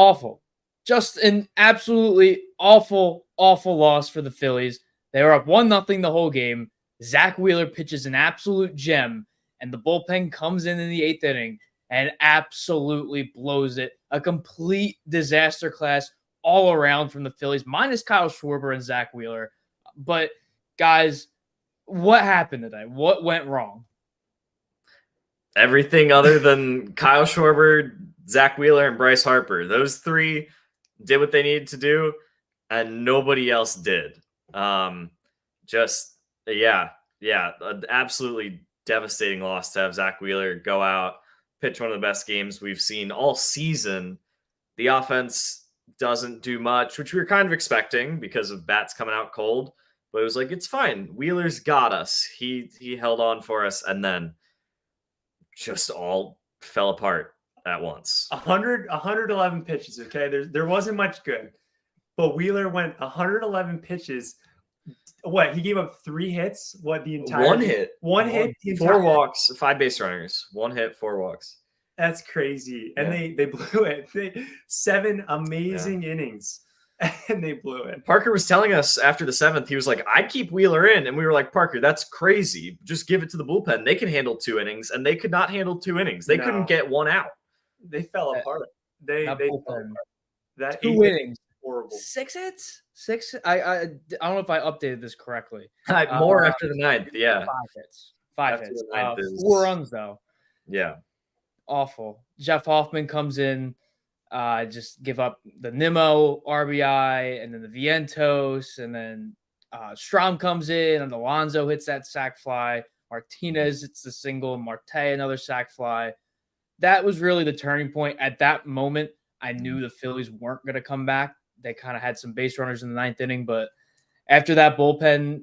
Awful. Just an absolutely awful, awful loss for the Phillies. They were up 1-0 the whole game. Zack Wheeler pitches an absolute gem, and the bullpen comes in the 8th inning and absolutely blows it. A complete disaster class all around from the Phillies, minus Kyle Schwarber and Zack Wheeler. But, guys, what happened today? What went wrong? Everything other than Kyle Schwarber, Zack Wheeler, and Bryce Harper. Those three did what they needed to do, and nobody else did. An absolutely devastating loss to have Zack Wheeler go out, pitch one of the best games we've seen all season. The offense doesn't do much, which we were kind of expecting because of bats coming out cold. But it was like, it's fine. Wheeler's got us. He held on for us, and then just all fell apart at once. 111 pitches, okay? There wasn't much good. But Wheeler went 111 pitches. What, he gave up 3 hits? What, the entire One hit. One hit? 4 walks, 5 base runners. 1 hit, 4 walks. That's crazy. And they blew it. 7 amazing innings. And they blew it. Parker was telling us after the 7th, he was like, I'd keep Wheeler in. And we were like, Parker, that's crazy. Just give it to the bullpen. They can handle 2 innings, and they could not handle 2 innings. They couldn't get 1 out. They fell apart. They fell apart. That 2 innings. Horrible. 6 hits? 6? I don't know if I updated this correctly. More after the 9th, yeah. 5 hits. 5 hits. 4 runs, though. Yeah. Awful. Jeff Hoffman comes in, just give up the Nimmo RBI, and then the Vientos, and then Strom comes in, and Alonso hits that sac fly. Martinez hits the single, and Marte another sac fly. That was really the turning point. At that moment, I knew the Phillies weren't going to come back. They kind of had some base runners in the 9th inning, but after that bullpen,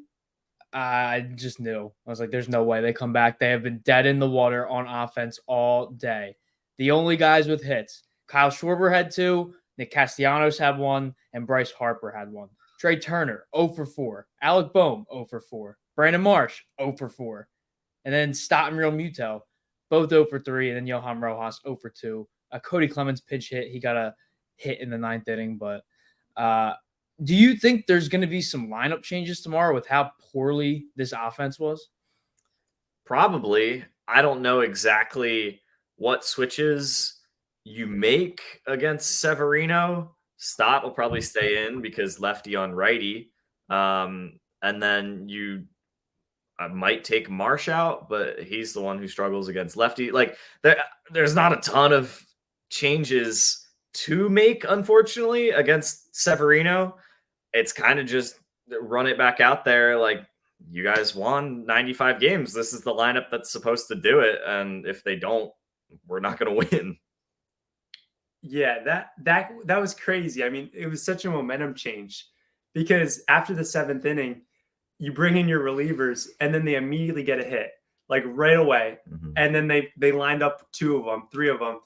I just knew. I was like, there's no way they come back. They have been dead in the water on offense all day. The only guys with hits, Kyle Schwarber had 2, Nick Castellanos had 1, and Bryce Harper had 1. Trey Turner, 0 for 4. Alec Boehm, 0 for 4. Brandon Marsh, 0 for 4. And then Stott and Real Muto, both 0 for 3. And then Johan Rojas, 0 for 2. Cody Clemens pinch hit. He got a hit in the 9th inning. But do you think there's going to be some lineup changes tomorrow with how poorly this offense was? Probably. I don't know exactly what switches you make against Severino. Stott will probably stay in because lefty on righty. And then you might take Marsh out, but he's the one who struggles against lefty. Like there's not a ton of changes to make, unfortunately, against Severino. It's kind of just run it back out there. Like, you guys won 95 games. This is the lineup that's supposed to do it. And if they don't, we're not going to win. Yeah, that was crazy. I mean, it was such a momentum change because after the 7th inning, you bring in your relievers and then they immediately get a hit, like right away. Mm-hmm. And then they lined up 2 of them, 3 of them.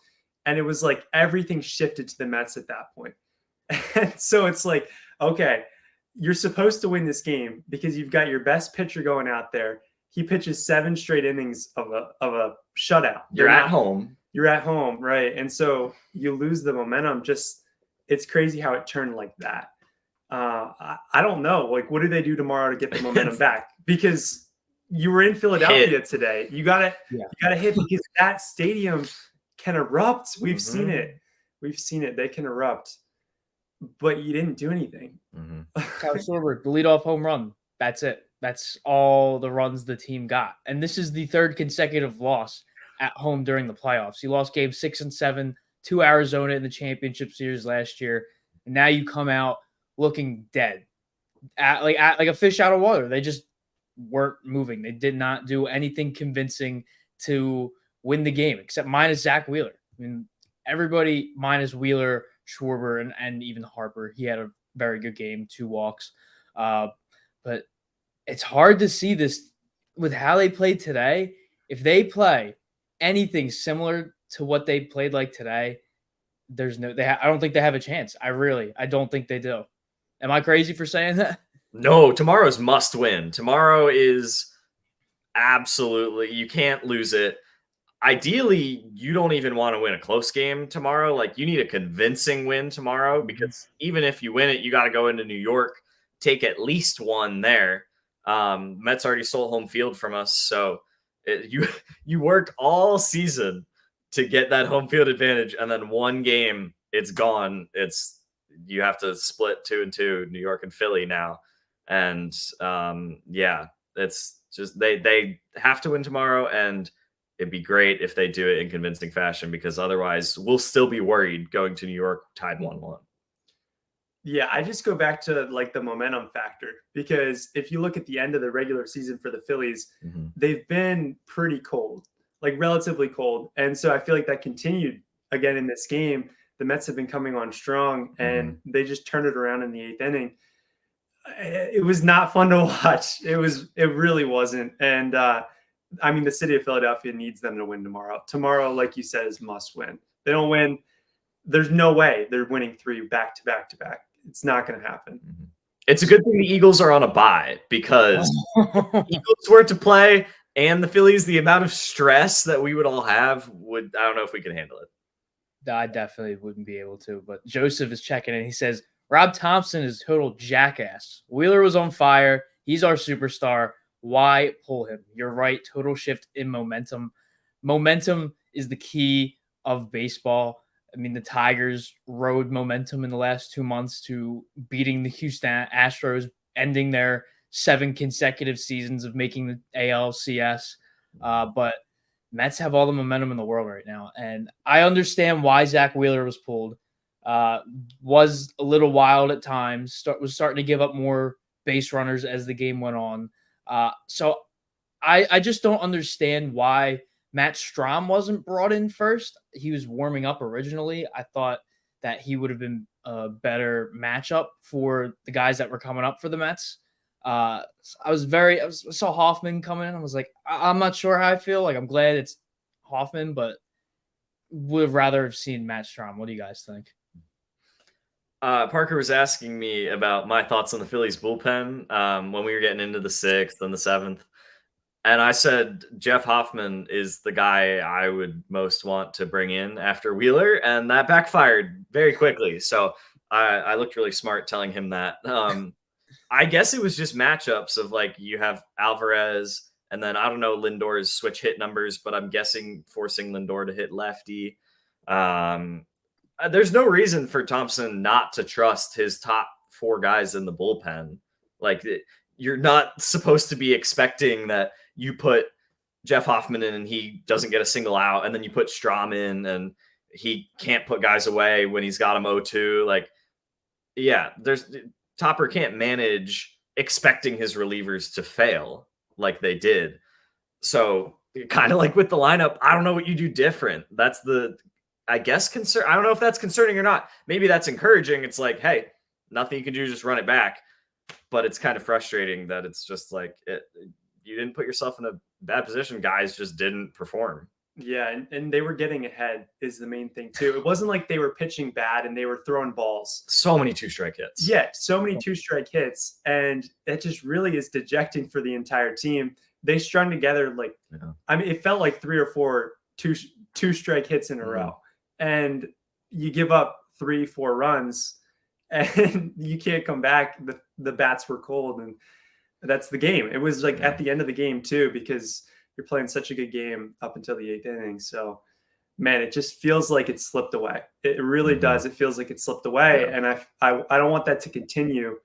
And it was like everything shifted to the Mets at that point. And so it's like, okay, you're supposed to win this game because you've got your best pitcher going out there. He pitches 7 straight innings of a shutout. You're at home. You're at home, right? And so you lose the momentum. Just, it's crazy how it turned like that. I don't know. Like, what do they do tomorrow to get the momentum back? Because you were in Philadelphia today. You got to hit because that stadium can erupt. We've seen it. They can erupt. But you didn't do anything. Kyle Schwarber, the leadoff home run. That's it. That's all the runs the team got. And this is the 3rd consecutive loss at home during the playoffs. He lost games 6 and 7 to Arizona in the championship series last year. And now you come out looking dead, like a fish out of water. They just weren't moving. They did not do anything convincing to win the game, except minus Zack Wheeler. I mean, everybody minus Wheeler, Schwarber, and even Harper. He had a very good game, 2 walks. But it's hard to see this with how they played today. If they play anything similar to what they played like today, I don't think they have a chance. I don't think they do. Am I crazy for saying that? No, tomorrow's must win. Tomorrow is absolutely, you can't lose it. ideally, you don't even want to win a close game tomorrow. Like, you need a convincing win tomorrow, because even if you win it, you got to go into New York, take at least one there. Mets already stole home field from us, so you worked all season to get that home field advantage, and then one game, it's gone. You have to split 2-2, New York and Philly now, and yeah, it's just they have to win tomorrow, and it'd be great if they do it in convincing fashion, because otherwise we'll still be worried going to New York tied 1-1. Yeah, I just go back to like the momentum factor, because if you look at the end of the regular season for the Phillies, they've been pretty cold, like relatively cold. And so I feel like that continued again in this game. The Mets have been coming on strong, and they just turned it around in the 8th inning. It was not fun to watch. It really wasn't. And I mean, the city of Philadelphia needs them to win tomorrow. Tomorrow, like you said, is must win. They don't win, there's no way they're winning 3 back to back to back. It's not going to happen. It's a good thing the Eagles are on a bye, because Eagles were to play and the Phillies, the amount of stress that we would all have I don't know if we can handle it. I definitely wouldn't be able to. But Joseph is checking in. He says, Rob Thompson is total jackass. Wheeler was on fire. He's our superstar. Why pull him? You're right. Total shift in momentum. Momentum is the key of baseball. I mean, the Tigers rode momentum in the last 2 months to beating the Houston Astros, ending their 7 consecutive seasons of making the ALCS. But Mets have all the momentum in the world right now. And I understand why Zack Wheeler was pulled. Was a little wild at times. Was starting to give up more base runners as the game went on. So I just don't understand why Matt Strahm wasn't brought in first. He was warming up originally. I thought that he would have been a better matchup for the guys that were coming up for the Mets. I saw Hoffman coming in. I was like, I'm not sure how I feel. Like, I'm glad it's Hoffman, but would have rather have seen Matt Strahm. What do you guys think? Parker was asking me about my thoughts on the Phillies bullpen when we were getting into the 6th and the 7th. And I said Jeff Hoffman is the guy I would most want to bring in after Wheeler, and that backfired very quickly. So I looked really smart telling him that. I guess it was just matchups of, like, you have Alvarez, and then I don't know Lindor's switch hit numbers, but I'm guessing forcing Lindor to hit lefty. There's no reason for Thompson not to trust his top 4 guys in the bullpen. Like, you're not supposed to be expecting that you put Jeff Hoffman in and he doesn't get a single out, and then you put Strahm in and he can't put guys away when he's got him 0-2. Like, yeah, Topper can't manage expecting his relievers to fail like they did. So kind of like with the lineup, I don't know what you do different. That's I guess, concern. I don't know if that's concerning or not. Maybe that's encouraging. It's like, hey, nothing you can do, just run it back. But it's kind of frustrating that it's just like, you didn't put yourself in a bad position. Guys just didn't perform. Yeah, and they were getting ahead is the main thing too. It wasn't like they were pitching bad and they were throwing balls. So many 2-strike hits. Yeah, so many 2-strike hits, and it just really is dejecting for the entire team. They strung together like, I mean, it felt like 3 or 4 two-strike hits in a row, and you give up 3-4 runs, and you can't come back. The bats were cold, and that's the game. It was like at the end of the game too, because you're playing such a good game up until the 8th inning. So, man, it just feels like it slipped away. It really does. It feels like it slipped away, and I don't want that to continue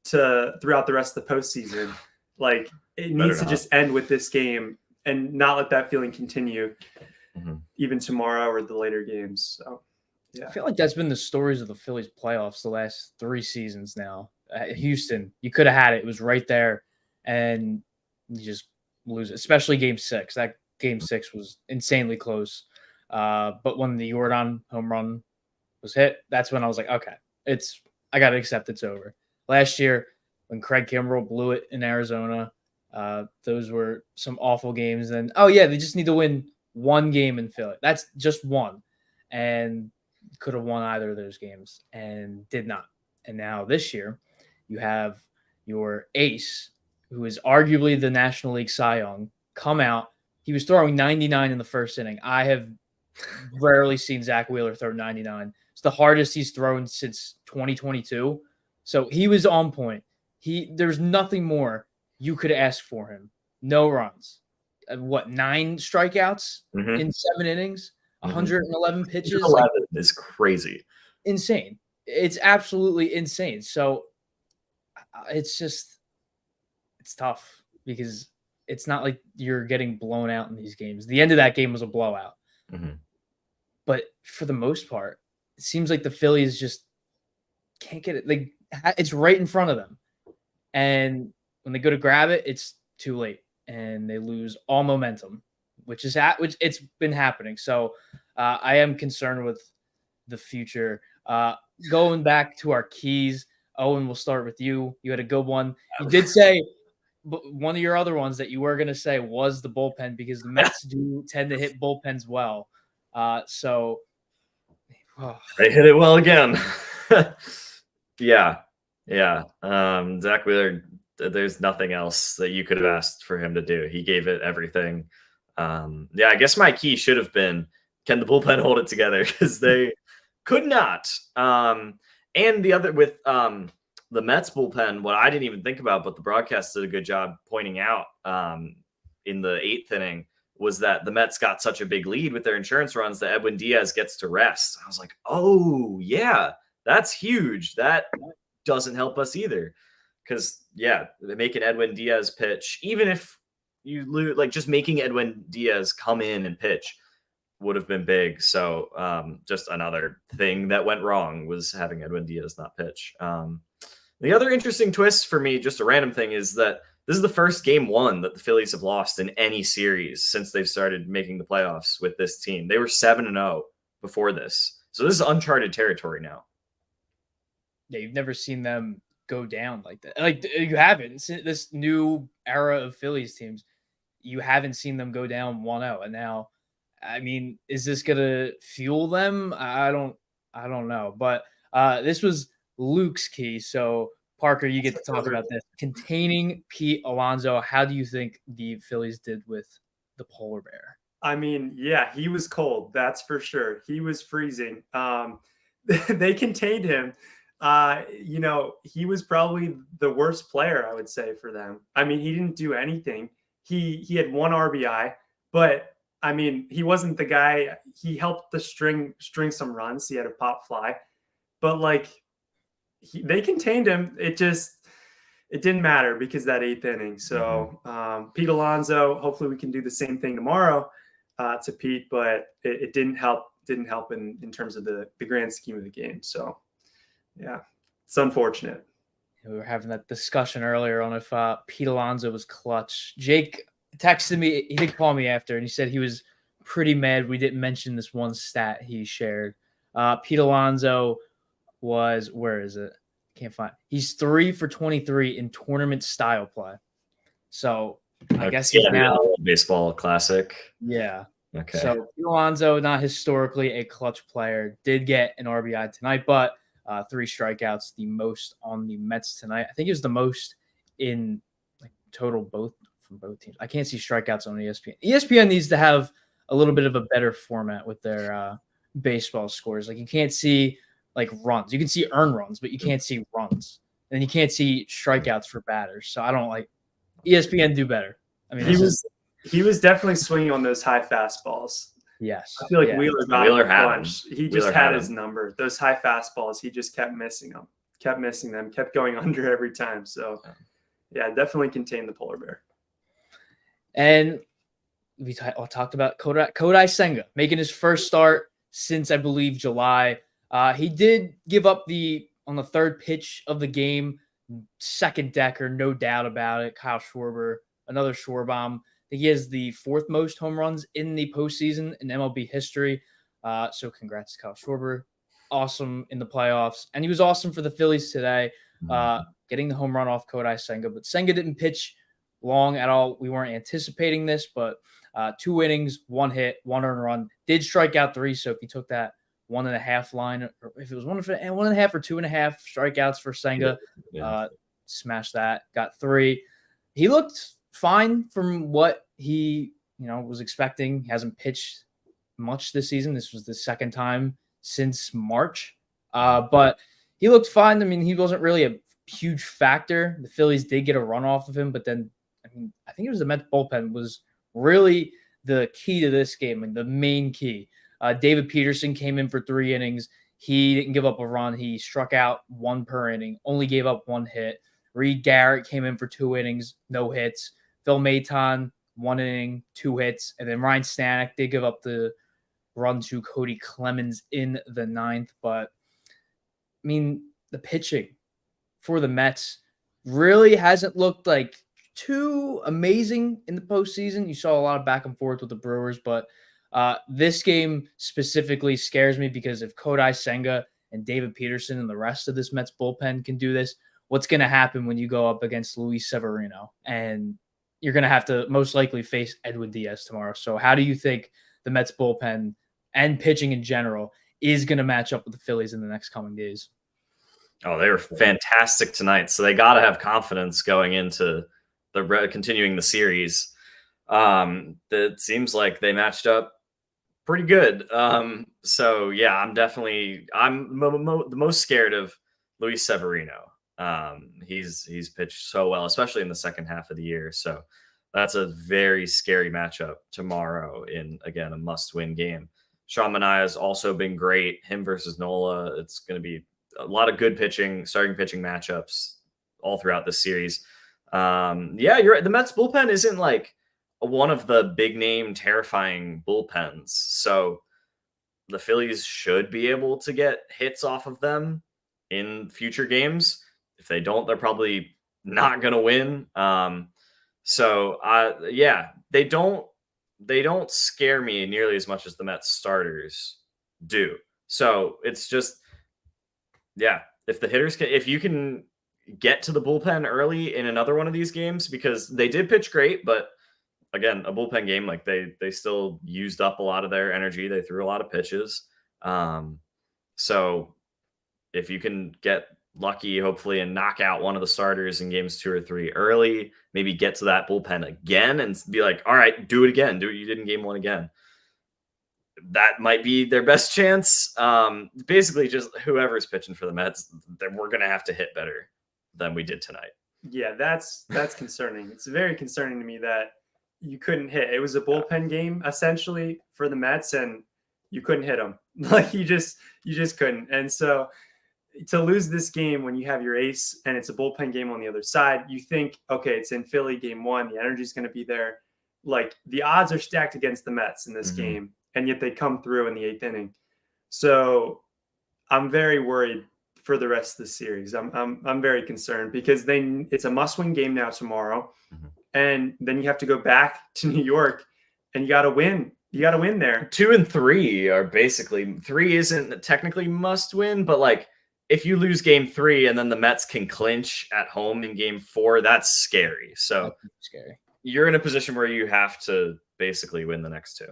throughout the rest of the postseason. Like, it needs to just end with this game and not let that feeling continue even tomorrow or the later games. So, yeah, I feel like that's been the stories of the Phillies playoffs the last 3 seasons now. Houston, you could have had it. It was right there, and you just lose it, especially game 6. That game 6 was insanely close. But when the Jordan home run was hit, that's when I was like, okay, I got to accept it's over. Last year, when Craig Kimbrell blew it in Arizona, those were some awful games. And, they just need to win 1 game in Philly. That's just 1. And could have won either of those games and did not. And now this year, you have your ace, who is arguably the National League Cy Young, come out He was throwing 99 in the first inning. I have rarely seen Zack Wheeler throw 99. It's the hardest he's thrown since 2022. So he was on point. There's nothing more you could ask for him. No runs. 9 strikeouts in 7 innings, 111 pitches. 111 is crazy. Insane. It's absolutely insane. So it's tough because it's not like you're getting blown out in these games. The end of that game was a blowout. But for the most part, it seems like the Phillies just can't get it. Like, it's right in front of them. And when they go to grab it, it's too late. And they lose all momentum, which it's been happening. So I am concerned with the future. Going back to our keys, Owen, we'll start with you. You had a good one. You did say one of your other ones that you were going to say was the bullpen, because the Mets do tend to hit bullpens well. So they hit it well again. Yeah. Zack Wheeler, there's nothing else that you could have asked for him to do. He gave it everything. I guess my key should have been, can the bullpen hold it together? Because they could not. And the other with the Mets bullpen, what I didn't even think about, but the broadcast did a good job pointing out in the 8th inning, was that the Mets got such a big lead with their insurance runs that Edwin Diaz gets to rest. I was like, oh, yeah, that's huge. That doesn't help us either. Because, making Edwin Diaz pitch, even if you lose, like just making Edwin Diaz come in and pitch would have been big. So just another thing that went wrong was having Edwin Diaz not pitch. The other interesting twist for me, just a random thing, is that this is the first game 1 that the Phillies have lost in any series since they've started making the playoffs with this team. They were 7-0 before this. So this is uncharted territory now. Yeah, you've never seen them go down like that. Like, you haven't. This new era of Phillies teams, you haven't seen them go down 1-0. And now, I mean, is this going to fuel them? I don't know. But this was Luke's key. So, Parker, you get to talk about this. Containing Pete Alonso, how do you think the Phillies did with the polar bear? I mean, yeah, he was cold. That's for sure. He was freezing. They contained him. He was probably the worst player, I would say, for them. I mean, he didn't do anything. He had 1 RBI, but I mean, he wasn't the guy. He helped the string some runs. He had a pop fly, but like, they contained him. It didn't matter because that 8th inning. So Pete Alonso, hopefully we can do the same thing tomorrow to Pete, but it didn't help. Didn't help in terms of the grand scheme of the game. So yeah, it's unfortunate. We were having that discussion earlier on if Pete Alonso was clutch. Jake texted me. He did call me after, and he said he was pretty mad we didn't mention this one stat he shared. Pete Alonso was, where is it? Can't find. He's 3 for 23 in tournament style play. So I guess he's now baseball classic. Yeah. Okay. So Pete Alonso, not historically a clutch player, did get an RBI tonight, but 3 strikeouts, the most on the Mets tonight. I think it was the most in like total from both teams. I can't see strikeouts on ESPN. ESPN needs to have a little bit of a better format with their baseball scores. Like, you can't see like runs. You can see earned runs, but you can't see runs. And you can't see strikeouts for batters. So I don't like ESPN. Do better. I mean, he was definitely swinging on those high fastballs. Yes. I feel like Wheeler got a bunch. He just had his number. Those high fastballs, he just kept missing them, kept going under every time. So yeah, definitely contained the polar bear. And we talked about Kodai Senga making his first start since, I believe, July. He did give up on the 3rd pitch of the game, second decker, no doubt about it. Kyle Schwarber, another Schwarbomb. I think he has the 4th most home runs in the postseason in MLB history. So congrats to Kyle Schwarber. Awesome in the playoffs. And he was awesome for the Phillies today, getting the home run off Kodai Senga. But Senga didn't pitch long at all. We weren't anticipating this, but 2 innings, 1 hit, 1 earned run. Did strike out 3, so if he took that 1.5 line, or if it was 1.5 or 2.5 strikeouts for Senga, smash that. Got 3. He looked fine from what he was expecting. He hasn't pitched much this season. This was the second time since March. But he looked fine. I mean, he wasn't really a huge factor. The Phillies did get a run off of him, but then I think it was the Mets bullpen was really the key to this game and the main key. David Peterson came in for 3 innings. He didn't give up a run. He struck out 1 per inning, only gave up 1 hit. Reed Garrett came in for 2 innings, no hits. Phil Maton, 1 inning, 2 hits. And then Ryan Stanek did give up the run to Cody Clemens in the 9th. But, I mean, the pitching for the Mets really hasn't looked like too amazing in the postseason. You saw a lot of back and forth with the Brewers, but this game specifically scares me because if Kodai Senga and David Peterson and the rest of this Mets bullpen can do this, what's going to happen when you go up against Luis Severino? And you're going to have to most likely face Edwin Diaz tomorrow. So how do you think the Mets bullpen and pitching in general is going to match up with the Phillies in the next coming days? Oh, they were fantastic tonight. So they got to have confidence going into continuing the series. It seems like they matched up pretty good. So yeah, I'm the most scared of Luis Severino. He's pitched so well, especially in the second half of the year. So that's a very scary matchup tomorrow in, again, a must-win game. Sean Manaea has also been great. Him versus Nola. It's going to be a lot of good pitching, starting pitching matchups all throughout this series. Yeah, you're right. The Mets bullpen isn't like one of the big name terrifying bullpens. So the Phillies should be able to get hits off of them in future games. If they don't, they're probably not going to win. Yeah, they don't scare me nearly as much as the Mets starters do. So it's just, yeah, if you can get to the bullpen early in another one of these games, because they did pitch great, but again, a bullpen game, like they still used up a lot of their energy. They threw a lot of pitches. So if you can get lucky, hopefully, and knock out one of the starters in games 2 or 3 early, maybe get to that bullpen again and be like, all right, do it again. Do what you did in game 1 again. That might be their best chance. Basically, just whoever's pitching for the Mets, we're going to have to hit better than we did tonight. Yeah, that's concerning. It's very concerning to me that you couldn't hit. It was a bullpen game essentially for the Mets, and you couldn't hit them. Like you just couldn't. And so to lose this game when you have your ace and it's a bullpen game on the other side, you think, okay, it's in Philly game 1. The energy is going to be there. Like the odds are stacked against the Mets in this game, and yet they come through in the 8th inning. So I'm very worried for the rest of the series. I'm very concerned because it's a must-win game now tomorrow, and then you have to go back to New York, and you got to win. You got to win there. 2 and 3 are basically, 3 isn't technically must win, but like if you lose game 3 and then the Mets can clinch at home in game 4, that's scary. So you're in a position where you have to basically win the next 2.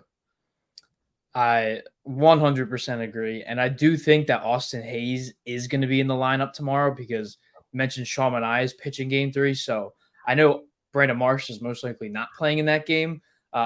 I 100% agree. And I do think that Austin Hayes is going to be in the lineup tomorrow because you mentioned Sean Manaea is pitching game 3. So I know Brandon Marsh is most likely not playing in that game.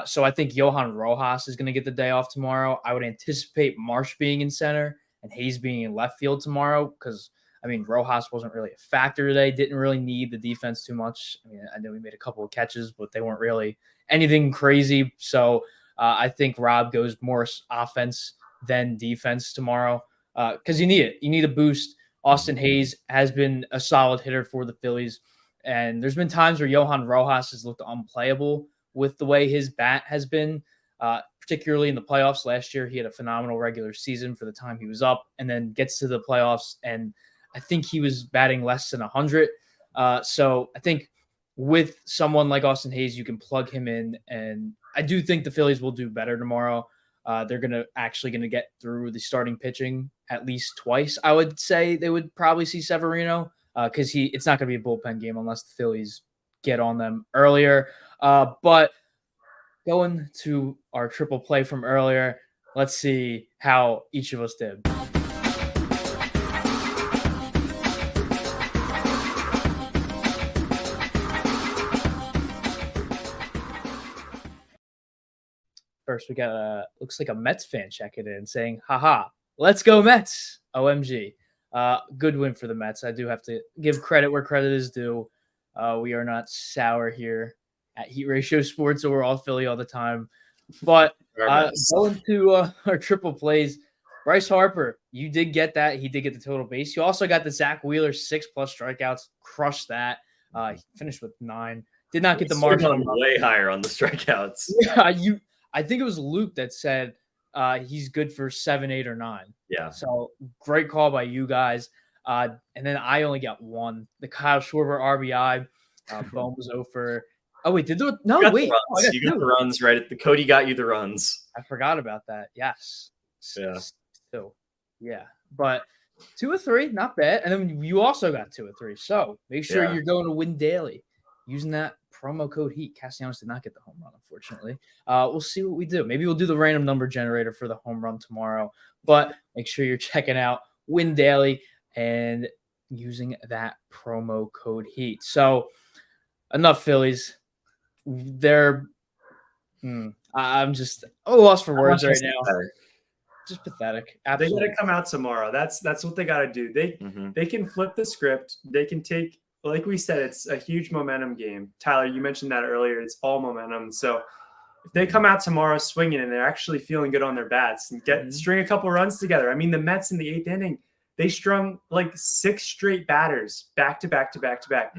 So I think Johan Rojas is going to get the day off tomorrow. I would anticipate Marsh being in center and Hayes being in left field tomorrow because, I mean, Rojas wasn't really a factor today. Didn't really need the defense too much. I mean, I know he made a couple of catches, but they weren't really anything crazy. So I think Rob goes more offense than defense tomorrow because you need it. You need a boost. Austin Hayes has been a solid hitter for the Phillies. And there's been times where Johan Rojas has looked unplayable with the way his bat has been, particularly in the playoffs. Last year, he had a phenomenal regular season for the time he was up and then gets to the playoffs. And I think he was batting less than 100. So I think with someone like Austin Hayes, you can plug him in. And I do think the Phillies will do better tomorrow. They're going to get through the starting pitching at least twice. I would say they would probably see Severino because it's not going to be a bullpen game unless the Phillies get on them earlier. But going to our triple play from earlier, let's see how each of us did. First, we got looks like a Mets fan checking in saying, haha, let's go Mets. OMG. Good win for the Mets. I do have to give credit where credit is due. We are not sour here at Heat Ratio Sports, so we're all Philly all the time. But going to our triple plays, Bryce Harper, you did get that. He did get the total base. You also got the Zack Wheeler 6+ strikeouts. Crushed that. He finished with 9. Did not get the Marshall. Way higher on the strikeouts. Yeah, I think it was Luke that said he's good for 7, 8, or 9. Yeah. So great call by you guys. And then I only got 1. The Kyle Schwarber RBI. Bone was over. Oh wait, you got the runs right at the Cody got you the runs. I forgot about that. Yes. Yeah. So yeah, but 2 or 3, not bad. And then you also got 2 or 3. So make sure you're going to win daily using that promo code Heat. Castellanos did not get the home run, unfortunately. We'll see what we do. Maybe we'll do the random number generator for the home run tomorrow. But make sure you're checking out Win Daily and using that promo code Heat. So enough Phillies. I'm just lost for words right now. Just pathetic. Absolutely. They got to come out tomorrow. That's what they got to do. They can flip the script. They can take, like we said, it's a huge momentum game. Tyler, you mentioned that earlier. It's all momentum. So if they come out tomorrow swinging and they're actually feeling good on their bats and string a couple runs together. I mean, the Mets in the 8th inning, they strung like 6 straight batters back to back to back to back.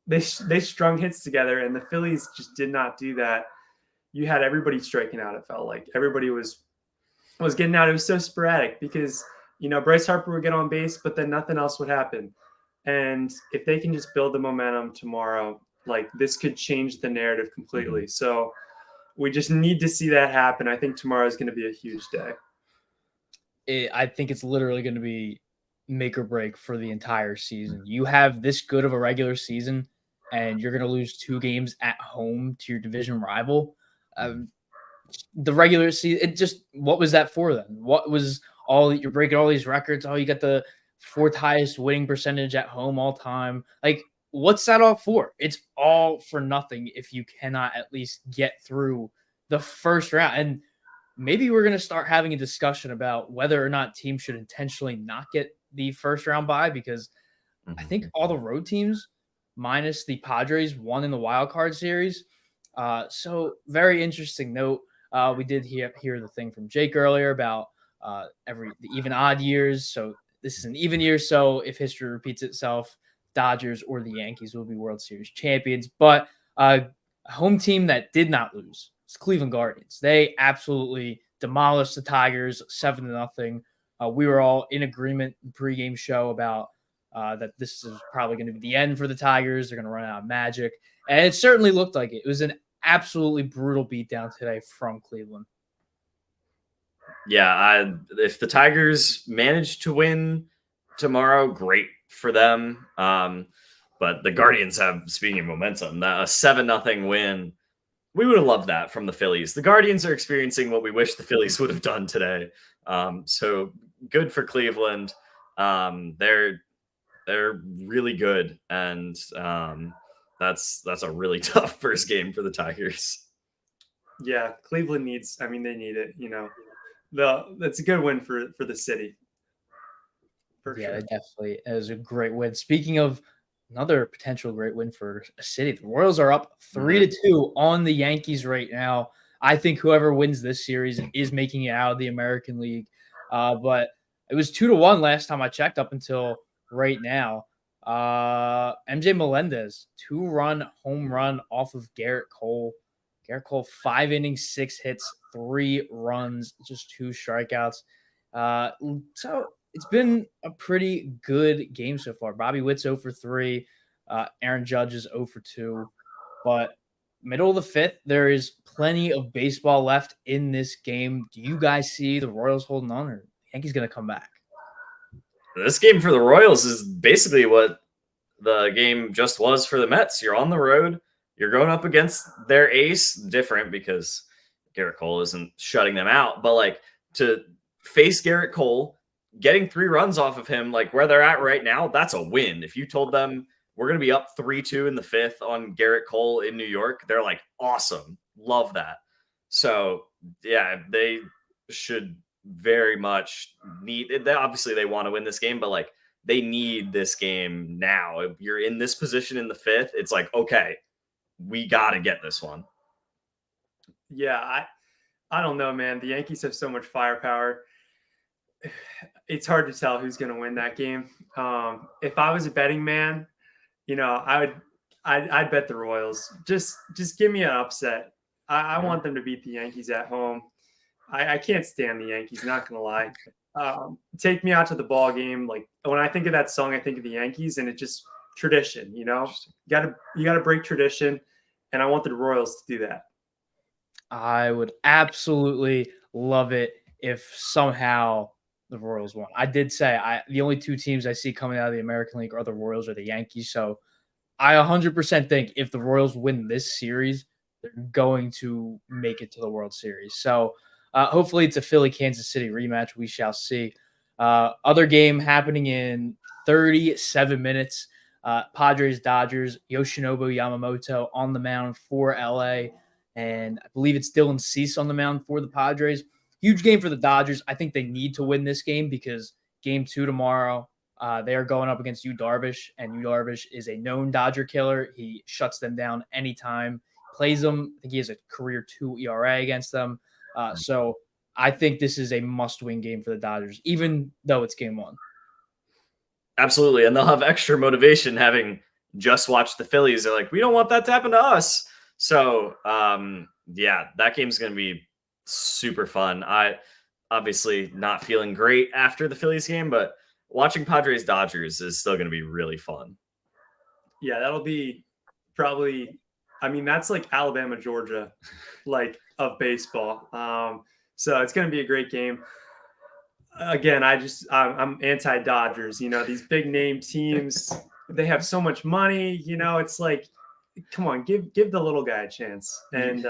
They strung hits together, and the Phillies just did not do that. You had everybody striking out. It felt like everybody was getting out. It was so sporadic because, Bryce Harper would get on base, but then nothing else would happen. And if they can just build the momentum tomorrow, like this could change the narrative completely. So we just need to see that happen. I think tomorrow is going to be a huge day. I think it's literally going to be make or break for the entire season. You have this good of a regular season, and you're going to lose 2 games at home to your division rival. The regular season, what was that for then? What was you're breaking all these records? Oh, you got the 4th highest winning percentage at home all time. Like, what's that all for? It's all for nothing if you cannot at least get through the first round. And maybe we're going to start having a discussion about whether or not teams should intentionally not get the first round bye, because I think all the road teams minus the Padres won in the wild card series. So very interesting note. We did hear the thing from Jake earlier about the even odd years. So this is an even year. So if history repeats itself, Dodgers or the Yankees will be World Series champions. But a home team that did not lose is Cleveland Guardians. They absolutely demolished the Tigers 7-0. We were all in agreement in the pregame show about that this is probably going to be the end for the Tigers. They're going to run out of magic. And it certainly looked like it. It was an absolutely brutal beatdown today from Cleveland. Yeah, if the Tigers manage to win tomorrow, great for them. But the Guardians have, speaking of momentum, that a 7-0 win, we would have loved that from the Phillies. The Guardians are experiencing what we wish the Phillies would have done today. So good for Cleveland. They're really good, and that's a really tough first game for the Tigers. Yeah, Cleveland needs. I mean, they need it. That's a good win for the city. For sure. Definitely, it was a great win. Speaking of another potential great win for a city, the Royals are up 3-2 on the Yankees right now. I think whoever wins this series is making it out of the American League. But it was 2-1 last time I checked up until right now. MJ Melendez, 2-run home run off of Garrett Cole. Garrett Cole, 5 innings, 6 hits, 3 runs, just 2 strikeouts. So it's been a pretty good game so far. Bobby Witt's 0 for 3. Aaron Judge is 0 for 2. But middle of the 5th, there is plenty of baseball left in this game. Do you guys see the Royals holding on, or Yankees going to come back? This game for the Royals is basically what the game just was for the Mets. You're on the road. You're going up against their ace. Different because Garrett Cole isn't shutting them out. But, like, to face Garrett Cole, getting 3 runs off of him, like where they're at right now, that's a win. If you told them we're going to be up 3-2 in the 5th on Garrett Cole in New York, they're like, awesome. Love that. So yeah, they should very much need. Obviously, they want to win this game, but like they need this game now. If you're in this position in the fifth, it's like, okay, we got to get this one. Yeah, I don't know, man. The Yankees have so much firepower. It's hard to tell who's going to win that game. If I was a betting man, I'd bet the Royals. Just give me an upset. I want them to beat the Yankees at home. I can't stand the Yankees, not gonna lie. Take me out to the ball game. Like when I think of that song, I think of the Yankees, and it's just tradition. You gotta break tradition, and I want the Royals to do that. I would absolutely love it if somehow the Royals won. I did say the only two teams I see coming out of the American League are the Royals or the Yankees. So I 100% think if the Royals win this series, they're going to make it to the World Series. So hopefully it's a Philly-Kansas City rematch. We shall see. Other game happening in 37 minutes. Padres-Dodgers, Yoshinobu Yamamoto on the mound for LA. And I believe it's Dylan Cease on the mound for the Padres. Huge game for the Dodgers. I think they need to win this game because game 2 tomorrow, they are going up against Yu Darvish, and Yu Darvish is a known Dodger killer. He shuts them down anytime, plays them. I think he has a career 2 ERA against them. So I think this is a must-win game for the Dodgers, even though it's game 1. Absolutely, and they'll have extra motivation having just watched the Phillies. They're like, we don't want that to happen to us. So, yeah, that game's going to be super fun. I obviously not feeling great after the Phillies game, but watching Padres Dodgers is still going to be really fun. Yeah, that'll be probably, I mean, that's like Alabama, Georgia, like of baseball. So it's going to be a great game. Again, I'm anti-Dodgers. These big name teams, they have so much money. It's like, come on, give the little guy a chance. And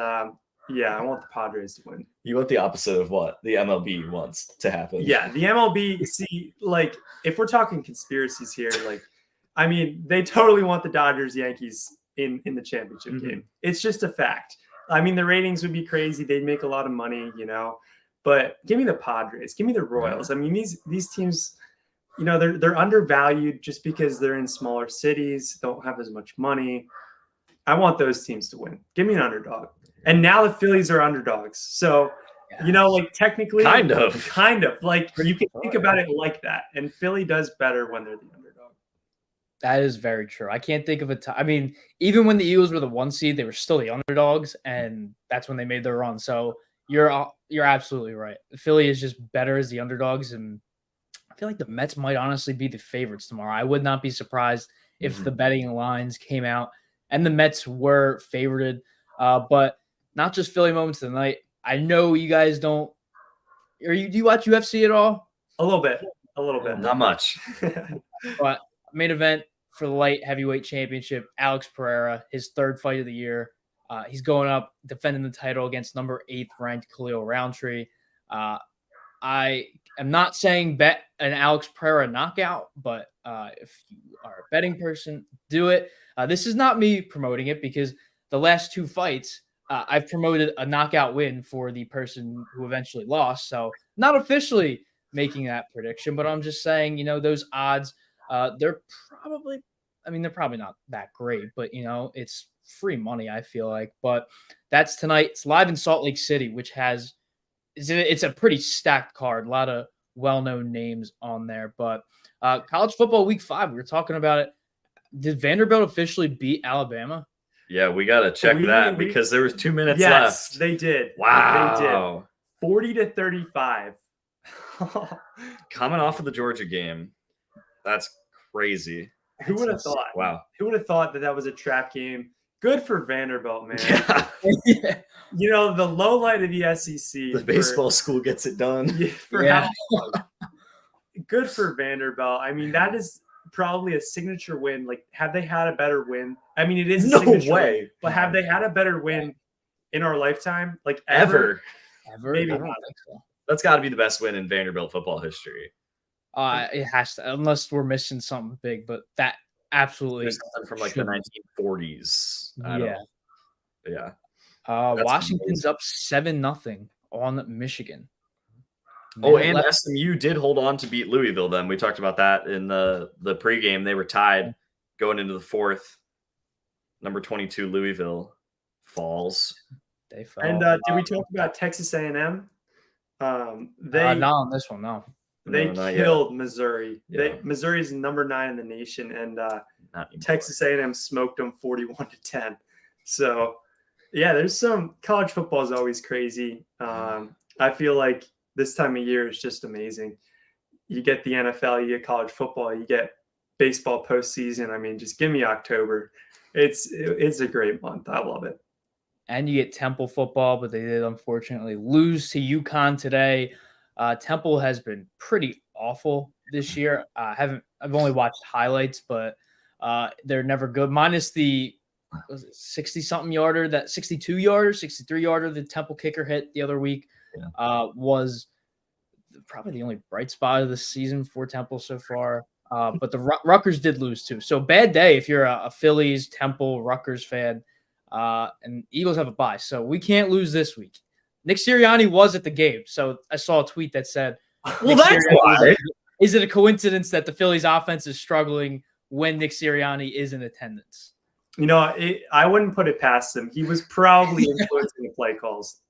yeah, I want the Padres to win. You want the opposite of what the MLB wants to happen. Yeah, the MLB, see, like, if we're talking conspiracies here, like, I mean, they totally want the Dodgers Yankees in the championship game. It's just a fact. I mean, the ratings would be crazy. They'd make a lot of money, but give me the Padres, give me the Royals. I mean, these teams, they're undervalued just because they're in smaller cities, don't have as much money. I want those teams to win. Give me an underdog. And now the Phillies are underdogs. So, like technically, kind of like you can think about it like that. And Philly does better when they're the underdog. That is very true. I can't think of a time. I mean, even when the Eagles were the 1 seed, they were still the underdogs, and that's when they made their run. So you're absolutely right. Philly is just better as the underdogs, and I feel like the Mets might honestly be the favorites tomorrow. I would not be surprised if the betting lines came out and the Mets were favorited. But not just Philly moments of the night. I know you guys don't. Do you watch UFC at all? A little bit. Not much. But main event for the light heavyweight championship, Alex Pereira, his 3rd fight of the year. He's going up defending the title against number 8th ranked Khalil Roundtree. I am not saying bet an Alex Pereira knockout, but if you are a betting person, do it. This is not me promoting it because the last 2 fights, I've promoted a knockout win for the person who eventually lost. So not officially making that prediction, but I'm just saying, those odds, they're probably not that great, but it's free money, I feel like. But that's tonight. It's live in Salt Lake City, which it's a pretty stacked card. A lot of well-known names on there. But college football week 5, we were talking about it. Did Vanderbilt officially beat Alabama? Yeah, we got to check that because there was 2 minutes left. Yes, they did. Wow. They did. 40-35. Coming off of the Georgia game. That's crazy. Who would have thought? Wow. Who would have thought that was a trap game? Good for Vanderbilt, man. Yeah. The low light of the SEC. The baseball school gets it done. Good for Vanderbilt. I mean, that is probably a signature win. Like, have they had a better win? I mean, it is no win, way. but have they had a better win in our lifetime? Like ever? Maybe I don't think so. That's got to be the best win in Vanderbilt football history. It has to, unless we're missing something big. But that absolutely something from like the 1940s. Yeah. Yeah. Washington's up 7-0 on Michigan. Oh, and SMU did hold on to beat Louisville then. We talked about that in the pregame. They were tied going into the fourth. Number 22, Louisville falls. They fell. And did we talk about Texas A&M? Not on this one, no. They killed Missouri. Yeah. Missouri's number 9 in the nation, and Texas A&M smoked them 41-10. So, yeah, there's some college football is always crazy. I feel like this time of year is just amazing. You get the NFL, you get college football, you get baseball postseason. I mean, just give me October. It's a great month. I love it. And you get Temple football, but they did unfortunately lose to UConn today. Temple has been pretty awful this year. I've only watched highlights, but they're never good. Minus the 60-something yarder, that 62-yarder, 63-yarder the Temple kicker hit the other week was probably the only bright spot of the season for Temple so far. But the Rutgers did lose too. So bad day if you're a Phillies, Temple, Rutgers fan. And Eagles have a bye, so we can't lose this week. Nick Sirianni was at the game, so I saw a tweet that said, well, that's why. Is it a coincidence that the Phillies offense is struggling when Nick Sirianni is in attendance? You know, I wouldn't put it past him. He was probably influencing the play calls.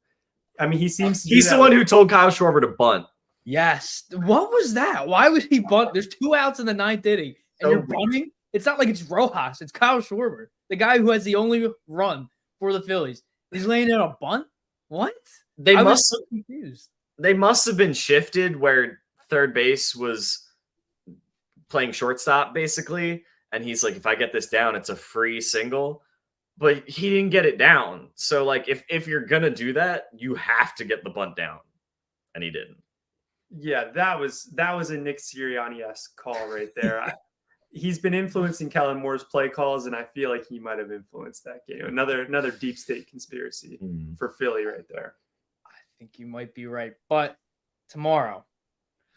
I mean, he seems to He's the one who told Kyle Schwarber to bunt. Yes. What was that? Why would he bunt? There's 2 outs in the 9th inning, and you're bunting? It's not like it's Rojas. It's Kyle Schwarber, the guy who has the only run for the Phillies. He's laying in a bunt? What? They I must was so confused. They must have been shifted where third base was playing shortstop, basically. And he's like, if I get this down, it's a free single. But he didn't get it down. So, like, if you're going to do that, you have to get the bunt down. And he didn't. Yeah, that was a Nick Sirianni-esque call right there. He's been influencing Kellen Moore's play calls, and I feel like he might have influenced that game. Another deep state conspiracy for Philly right there. I think you might be right. But tomorrow,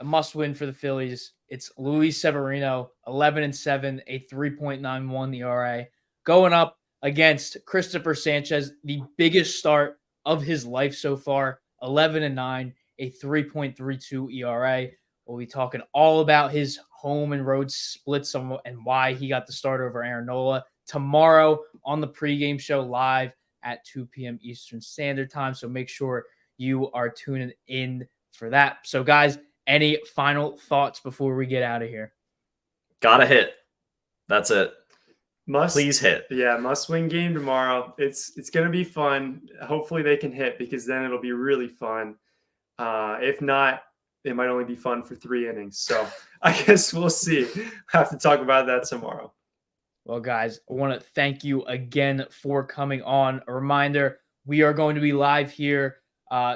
a must-win for the Phillies. It's Luis Severino, 11-7, a 3.91 ERA, going up against Christopher Sanchez, the biggest start of his life so far, 11-9, a 3.32 ERA. We'll be talking all about his home and road splits and why he got the start over Aaron Nola tomorrow on the pregame show live at 2 p.m. Eastern Standard Time. So make sure you are tuning in for that. So, guys, any final thoughts before we get out of here? Gotta hit. That's it. Please hit. Yeah, must-win game tomorrow. It's going to be fun. Hopefully they can hit because then it'll be really fun. If not, it might only be fun for 3 innings. So I guess we'll see. Have to talk about that tomorrow. Well, guys, I want to thank you again for coming on. A reminder, we are going to be live here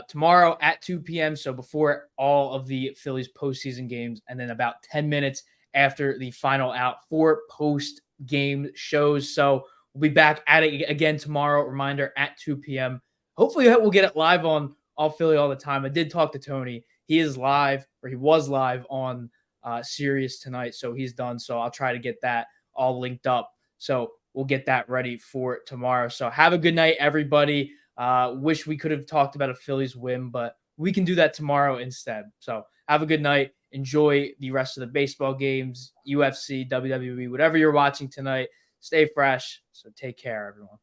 tomorrow at 2 p.m. So before all of the Phillies postseason games, and then about 10 minutes after the final out for post-game shows. So we'll be back at it again tomorrow. Reminder, at 2 p.m. Hopefully we'll get it live on All Philly All the Time. I did talk to Tony. He is live, or he was live on Sirius tonight, so he's done. So I'll try to get that all linked up. So we'll get that ready for tomorrow. So have a good night, everybody. Wish we could have talked about a Phillies win, but we can do that tomorrow instead. So have a good night. Enjoy the rest of the baseball games, UFC, WWE, whatever you're watching tonight. Stay fresh. So take care, everyone.